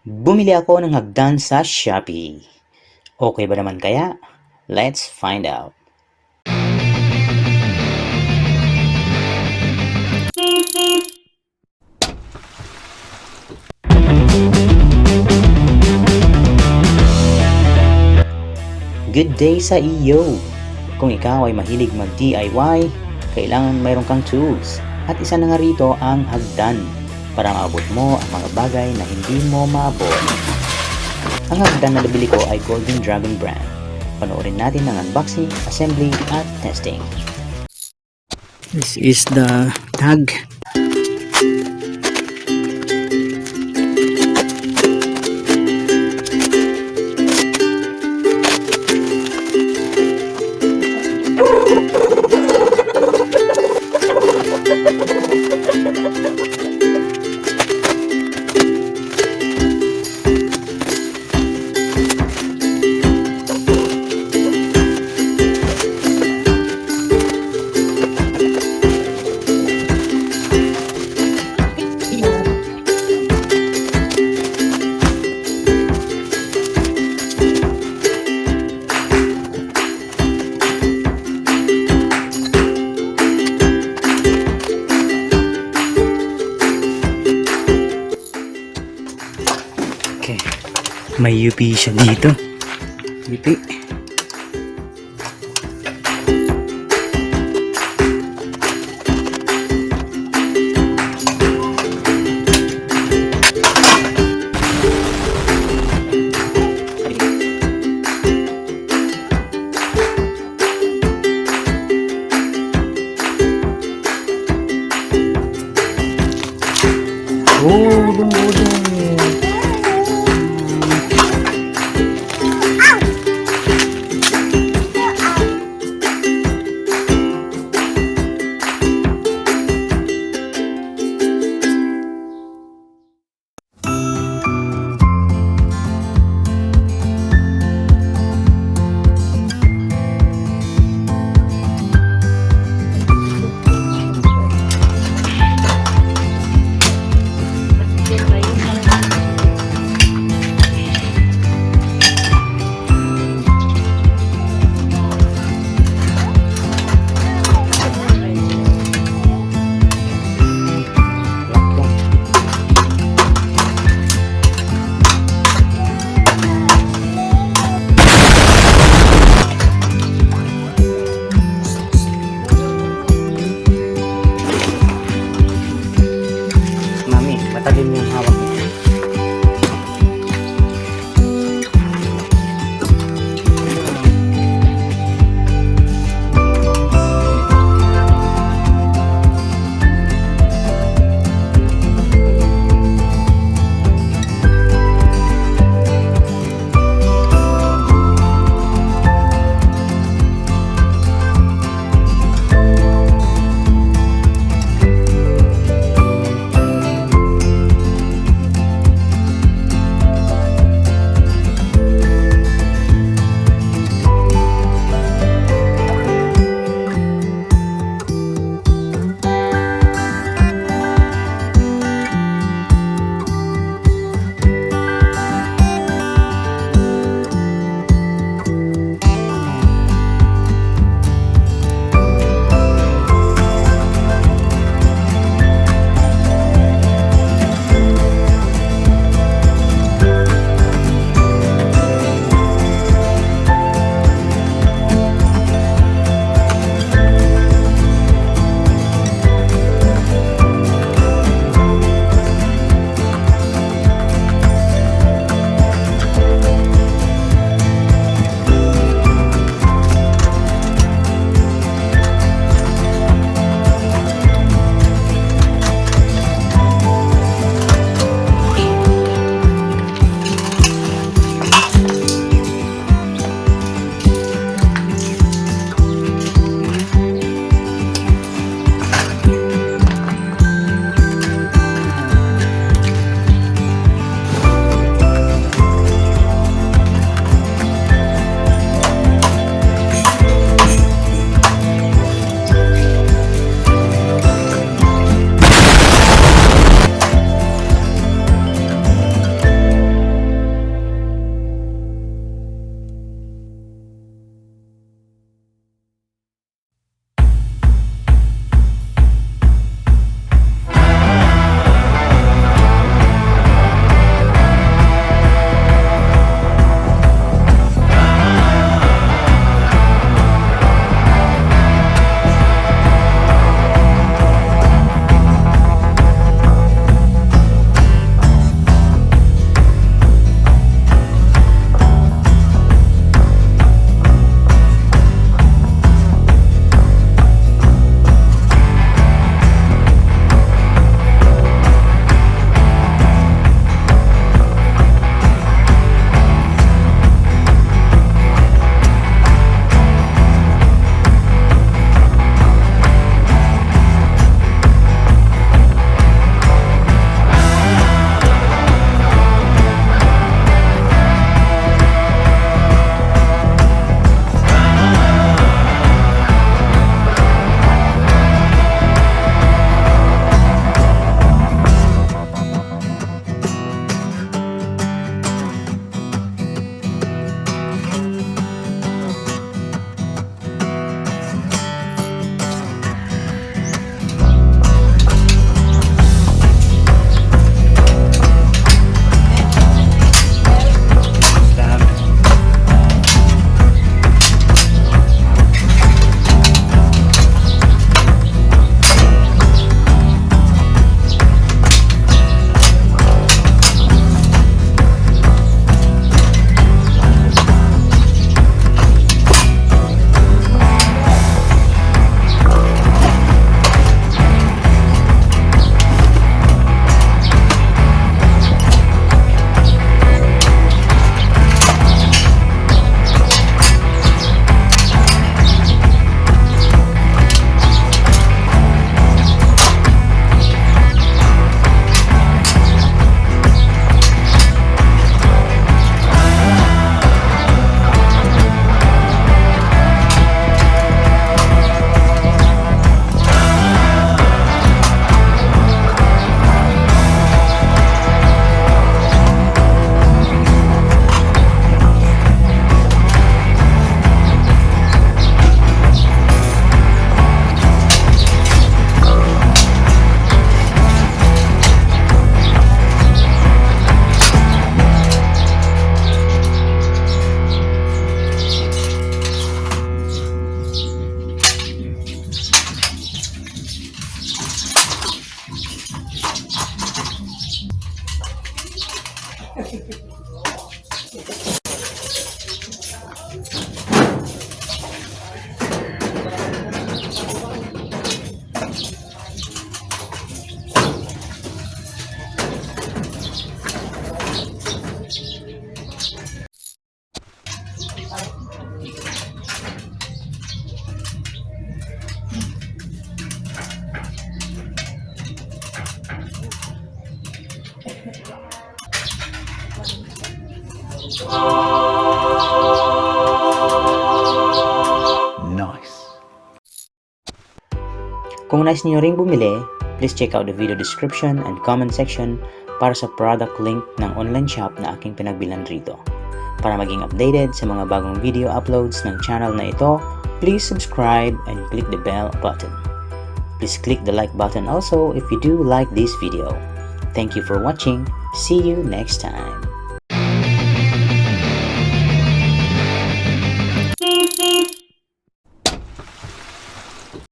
Bumili ako ng hagdan sa Shopee. Okay ba naman kaya? Let's find out. Good day sa iyo! Kung ikaw ay mahilig mag-DIY, kailangan mayroon kang tools. At isa na nga rito ang hagdan para maabot mo ang mga bagay na hindi mo maabot. Ang hagdan na nabili ko ay Golden Dragon brand. Panoorin natin ang unboxing, assembly at testing. This is the tag. Okay. May UP siya dito. UP. Kung nais niyo ring bumili, please check out the video description and comment section para sa product link ng online shop na aking pinagbilan rito. Para maging updated sa mga bagong video uploads ng channel na ito, please subscribe and click the bell button. Please click the like button also if you do like this video. Thank you for watching. See you next time.